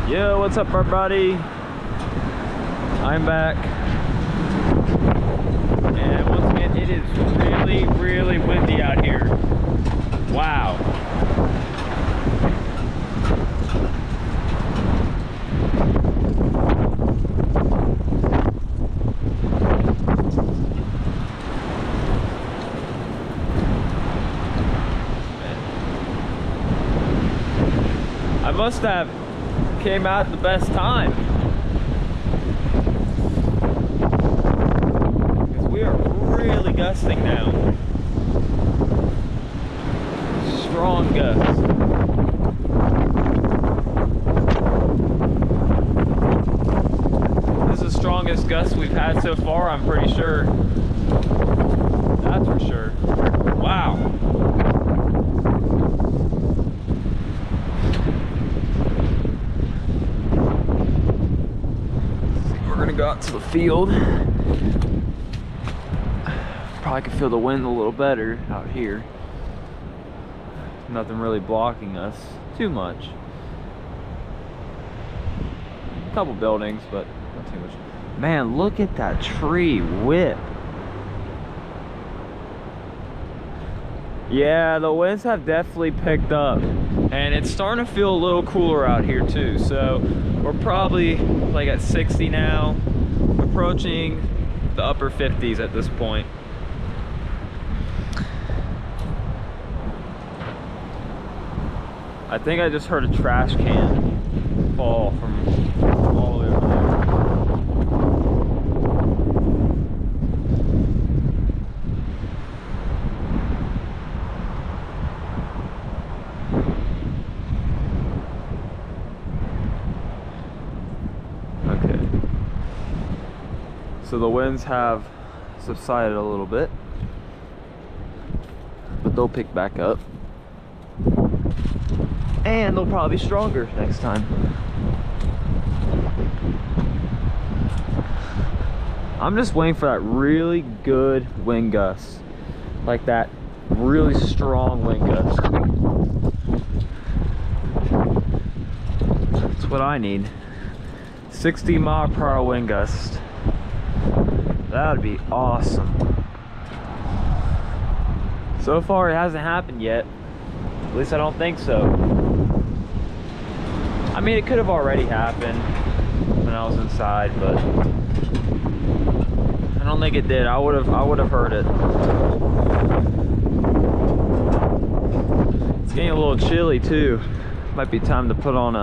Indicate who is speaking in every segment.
Speaker 1: Yo, what's up everybody? I'm back. And once again, it is really windy out here. Wow. I must have came out at the best time, because we are really gusting now. Strong gusts. This is the strongest gust we've had so far, I'm pretty sure. That's for sure. Wow. Go out to the field. Probably could feel the wind a little better out here. Nothing really blocking us too much. A couple buildings, but not too much. Man, look at that tree whip. Yeah, the winds have definitely picked up, and it's starting to feel a little cooler out here too. So we're probably like at 60 now, approaching the upper 50s at this point. I think I just heard a trash can fall from all the way over there. So the winds have subsided a little bit, but they'll pick back up. And they'll probably be stronger next time. I'm just waiting for that really good wind gust. Like that really strong wind gust. That's what I need. 60-mile-per-hour wind gust. That would be awesome. So far it hasn't happened yet. At least I don't think so. I mean, it could have already happened when I was inside, but I don't think it did. I would have heard it. It's getting a little chilly too. Might be time to put on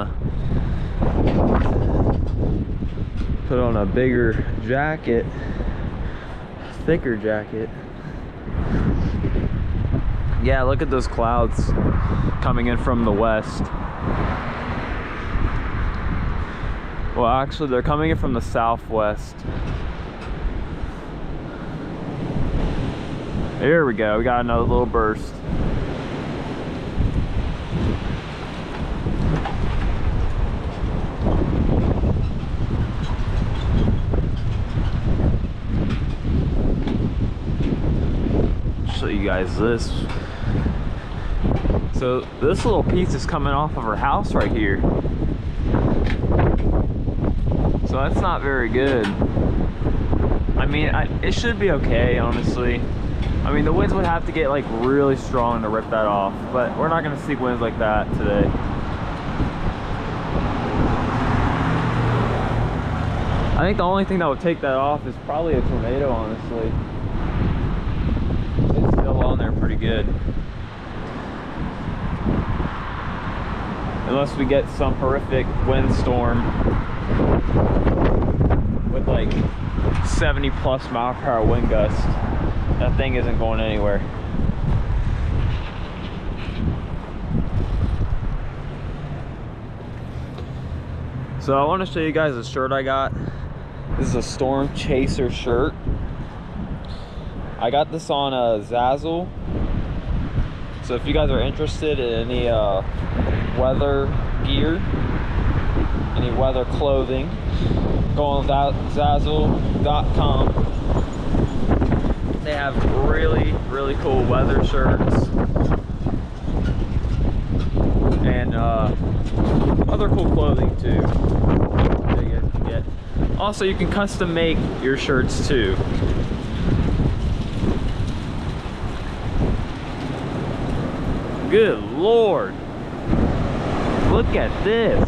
Speaker 1: a bigger jacket. Thicker jacket. Yeah, look at those clouds coming in from the west. Well, actually, they're coming in from the southwest. Here we go. We got another little burst. Show you guys this. So this little piece is coming off of her house right here. So that's not very good. I mean, it should be okay, honestly. I mean, the winds would have to get like really strong to rip that off, but we're not gonna see winds like that today. I think the only thing that would take that off is probably a tornado, honestly. On there pretty good, unless we get some horrific windstorm with like 70-plus-mile-per-hour wind gusts. That thing isn't going anywhere. So I want to show you guys a shirt I got. This is a Storm Chaser shirt. I got this on Zazzle. So if you guys are interested in any weather gear, any weather clothing, go on Zazzle.com. They have really cool weather shirts. and other cool clothing too that you guys can get. Also, you can custom make your shirts too. Good Lord, look at this.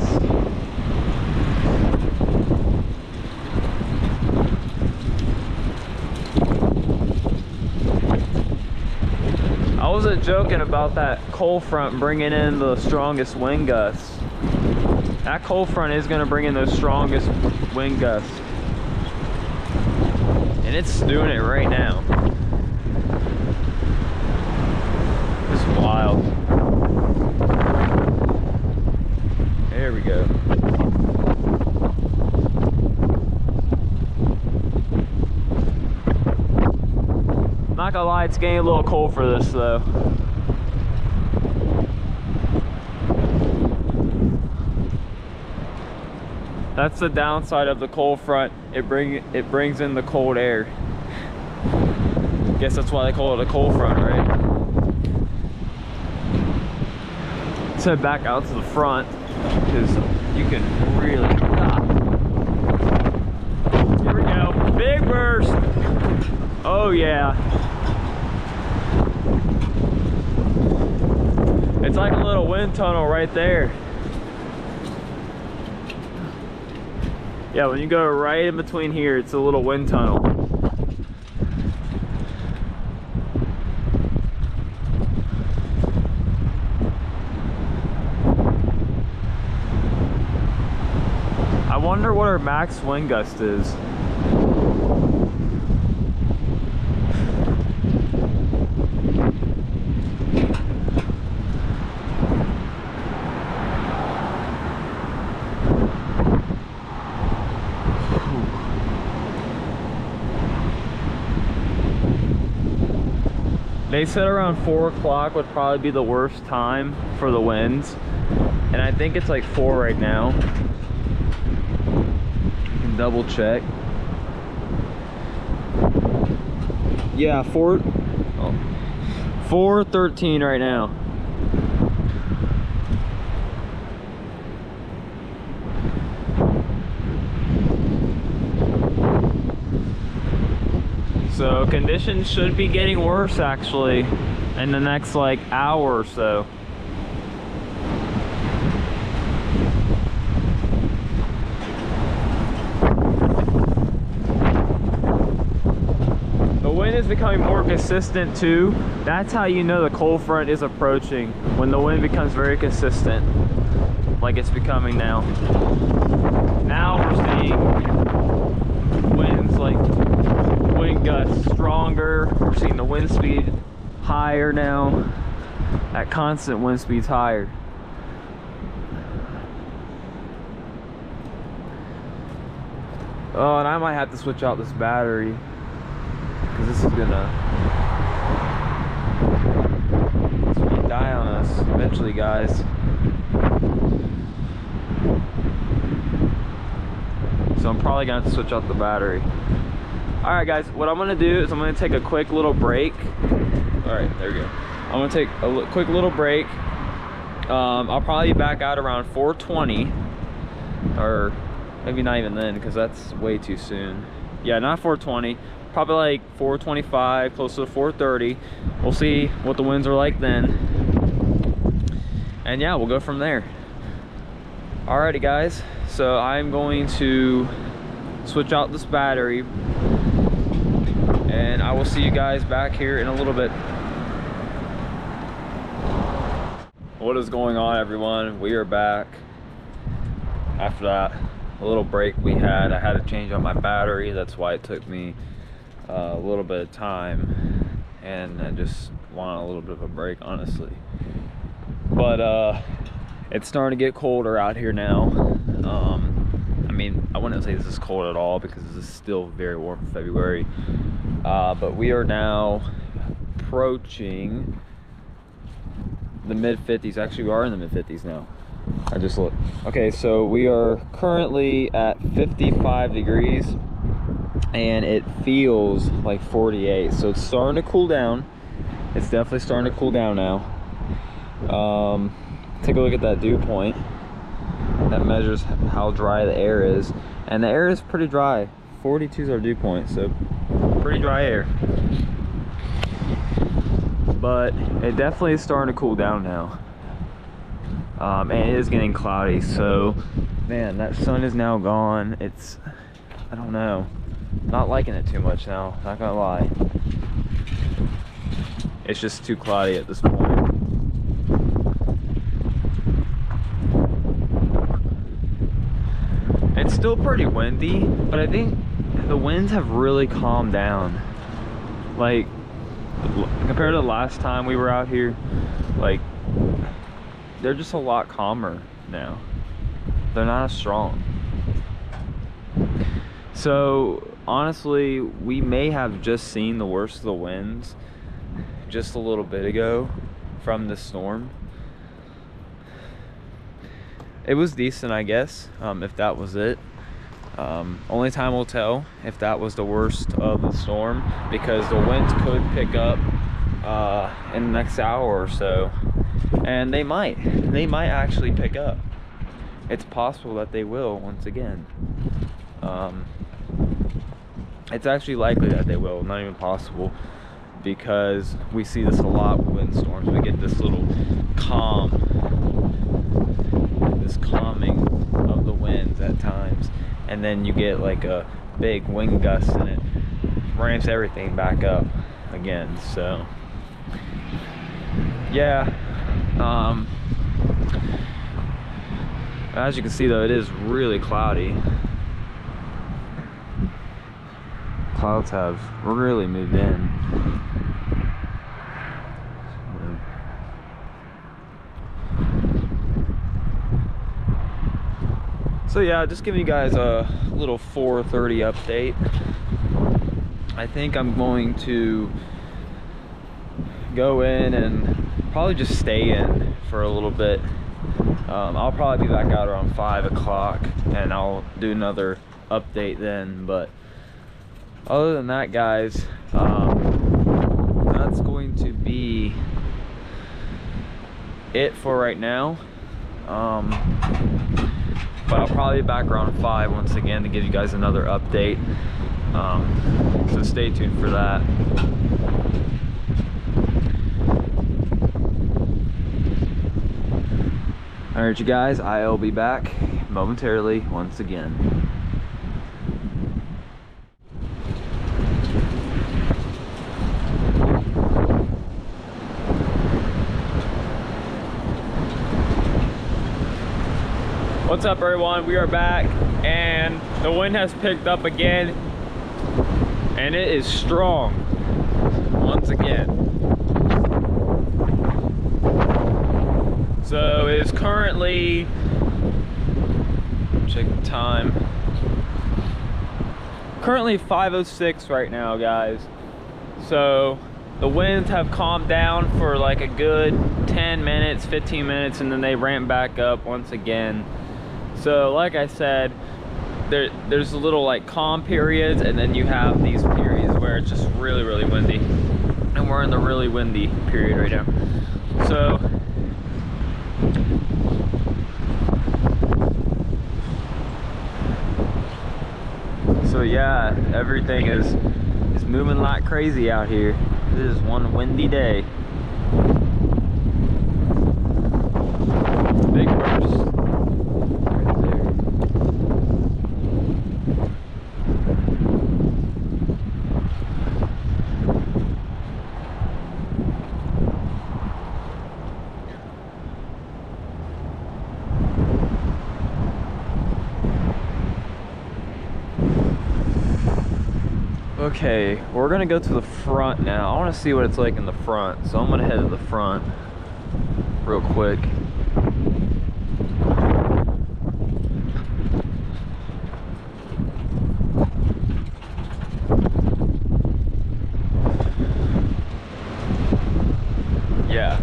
Speaker 1: I wasn't joking about that cold front bringing in the strongest wind gusts. That cold front is going to bring in those strongest wind gusts. And it's doing it right now. It's wild. There we go. Not gonna lie, it's getting a little cold for this though. That's the downside of the cold front. It brings in the cold air. Guess that's why they call it a cold front, right? Let's head back out to the front because you can really. Here we go. Big burst. Oh yeah. It's like a little wind tunnel right there. Yeah, when you go right in between here, it's a little wind tunnel. I wonder what our max wind gust is. They said around 4 o'clock would probably be the worst time for the winds. And I think it's like 4 right now. You can double check. Yeah, 4:13 right now. So conditions should be getting worse actually in the next like hour or so. The wind is becoming more consistent too. That's how you know the cold front is approaching, when the wind becomes very consistent, like it's becoming now. Now we're seeing winds like wind gusts stronger. We're seeing the wind speed higher now. That constant wind speed's higher. Oh, and I might have to switch out this battery because this is gonna die on us eventually, guys. So I'm probably gonna have to switch out the battery. All right, guys, what I'm gonna do is I'm gonna take a quick little break. All right, there we go. I'm gonna take a quick little break. I'll probably be back out around 4:20, or maybe not even then, because that's way too soon. Yeah, not 4:20, probably like 4:25, close to 4:30. We'll see what the winds are like then. And yeah, we'll go from there. Alrighty, guys, so I'm going to switch out this battery, and I will see you guys back here in a little bit. What is going on, everyone? We are back after that little break we had. I had to change out my battery. That's why it took me a little bit of time, and I just want a little bit of a break, honestly. But it's starting to get colder out here now. I mean, I wouldn't say this is cold at all because this is still very warm for February, but we are now approaching the mid-50s. Actually, we are in the mid-50s now. I just looked. Okay, so we are currently at 55 degrees and it feels like 48, so it's starting to cool down. It's definitely starting to cool down now. take a look at that dew point. That measures how dry the air is, and the air is pretty dry. 42 is our dew point, so pretty dry air. But it definitely is starting to cool down now. And it is getting cloudy, so man, that sun is now gone. It's, I don't know, not liking it too much now, not gonna lie. It's just too cloudy at this point. It's still pretty windy, but I think the winds have really calmed down. Like, compared to the last time we were out here, like, they're just a lot calmer now. They're not as strong. So honestly, we may have just seen the worst of the winds just a little bit ago from the storm. It was decent, I guess, if that was it. Only time will tell if that was the worst of the storm, because the winds could pick up in the next hour or so, and they might actually pick up. It's possible that they will once again. It's actually likely that they will, not even possible, because we see this a lot with windstorms. We get this little calming of the winds at times, and then you get like a big wind gust and it ramps everything back up again. So yeah, as you can see though, it is really cloudy. Clouds have really moved in. So yeah, just giving you guys a little 4:30 update. I think I'm going to go in and probably just stay in for a little bit. I'll probably be back out around 5 o'clock and I'll do another update then. But other than that, guys, that's going to be it for right now. But I'll probably be back around 5 once again to give you guys another update. So stay tuned for that. Alright, you guys, I'll be back momentarily once again. What's up, everyone? We are back, and the wind has picked up again, and it is strong once again. So it is currently, check the time, currently 5:06 right now, guys. So the winds have calmed down for like a good 10 minutes, 15 minutes, and then they ramp back up once again. So like I said, there's a little like calm periods, and then you have these periods where it's just really, really windy. And we're in the really windy period right now. So yeah, everything is moving like crazy out here. This is one windy day. Big burst. Okay, we're gonna go to the front now. I want to see what it's like in the front, so I'm gonna head to the front real quick. Yeah.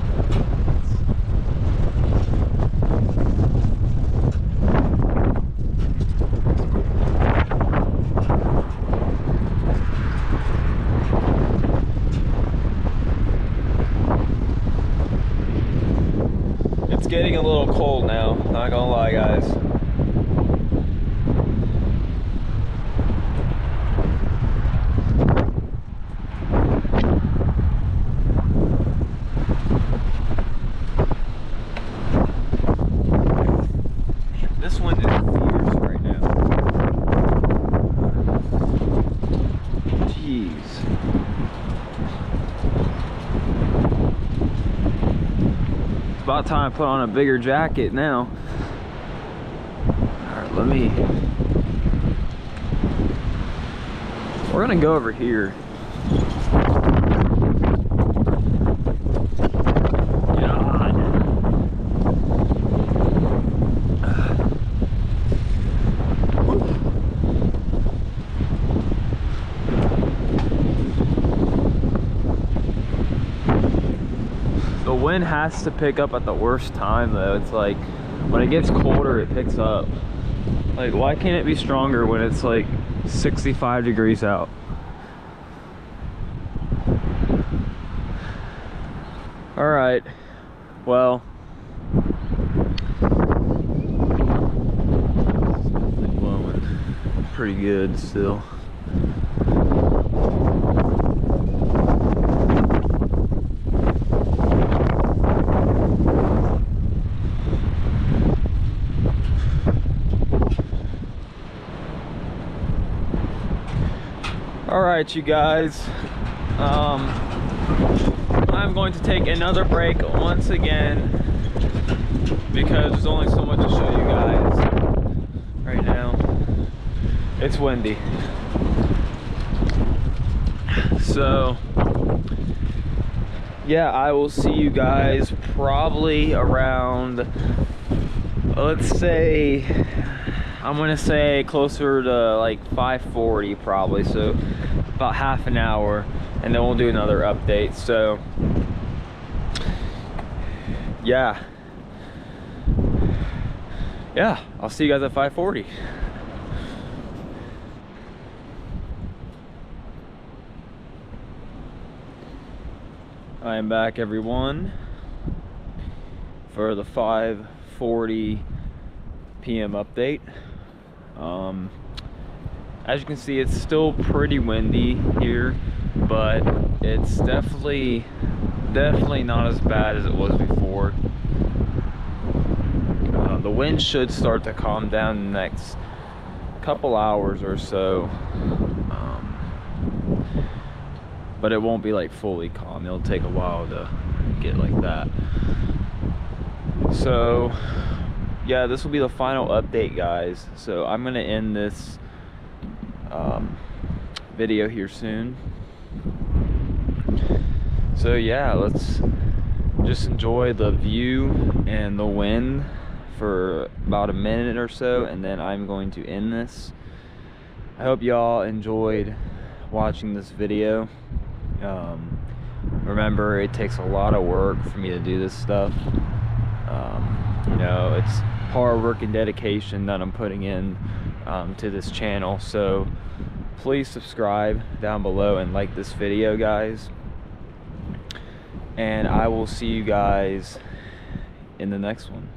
Speaker 1: Getting a little cold now, not gonna lie, guys. This wind is fierce right now. Jeez. It's about time I put on a bigger jacket now. Alright, we're gonna go over here. The wind has to pick up at the worst time though. It's like when it gets colder it picks up. Like, why can't it be stronger when it's like 65 degrees out? All right, well, it's blowing pretty good still. All right, you guys, I'm going to take another break once again because there's only so much to show you guys right now. It's windy. So yeah, I will see you guys probably around, let's say, I'm gonna say closer to like 5:40 probably, so about half an hour, and then we'll do another update. So yeah, I'll see you guys at 5:40. I am back, everyone, for the 5:40 p.m. update. As you can see, it's still pretty windy here, but it's definitely not as bad as it was before. The wind should start to calm down in the next couple hours or so, but it won't be like fully calm. It'll take a while to get like that. So yeah, this will be the final update, guys. So I'm gonna end this video here soon. So yeah, let's just enjoy the view and the wind for about a minute or so, and then I'm going to end this. I hope y'all enjoyed watching this video. Remember, it takes a lot of work for me to do this stuff. You know, it's hard work and dedication that I'm putting in to this channel. So please subscribe down below and like this video, guys. And I will see you guys in the next one.